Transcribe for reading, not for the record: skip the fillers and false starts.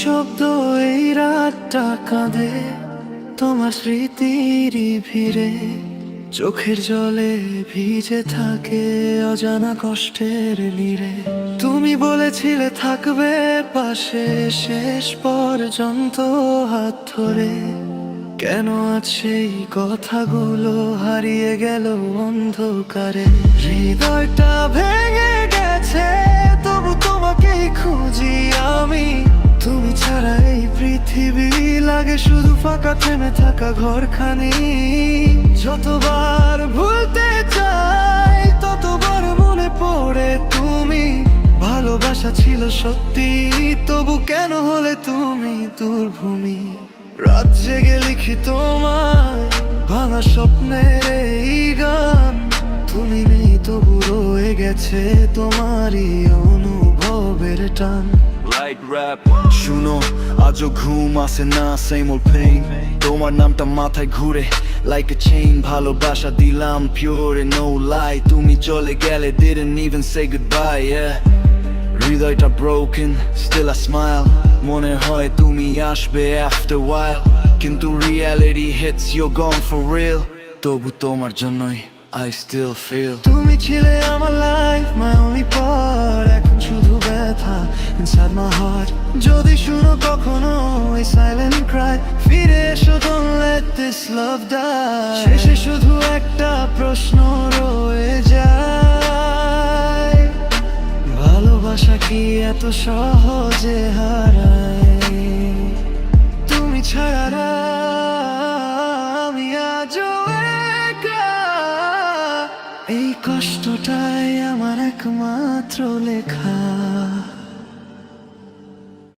নিঃশব্দ এই রাতটা কাঁদে তোমার স্মৃতির ভিড়ে, চোখের জলে ভিজে থাকে অজানা কষ্টের নীড়ে। তুমি বলেছিলে থাকবে পাশে শেষ পর্যন্ত হাত ধরে, কেন আজ সেই কথাগুলো হারিয়ে গেল অন্ধকারে? হৃদয়টা ভেঙে গেছে তবু তোমাকেই খুঁজি আমি। তুমি ছাড়া এই পৃথিবী লাগে শুধু ফাঁকা থেমে থাকা ঘরখানি। যতবার ভুলতে চাই ততবার মনে পড়ে তুমি। ভালোবাসা ছিল সত্যি তবু কেন হলে তুমি দুর্ভূমি? রাত জেগে লিখি তোমার ভাঙা স্বপ্নের এই গান। তুমি নেই তবু রয়ে গেছে তোমারই অনুভবের টান। লাইট র‍্যাপ শুনো, আজও ঘুম আসে না, same old pain। তোমার নামটা মাথায় ঘুরে like a chain। ভালোবাসা দিলাম pure and no lie, তুমি চলে গেলে didn't even say goodbye, yeah। হৃদয়টা broken, still I smile। মনে হয় তুমি আসবে after a while, কিন্তু reality hits, you're gone for real। তবু তোমার জন্যই I still feel। তুমি ছিলে আমার life, my only part। এখন শুধু ব্যথা inside my heart। যদি শুনো কখনো এই silent cry, ফিরে এসো, don't let this love die। শেষে শুধু একটা প্রশ্ন রয়ে যায়, ভালোবাসা কি এত সহজে হারায়? তুমি ছাড়া আমি আজও একা, এই কষ্টটাই আমার একমাত্র লেখা।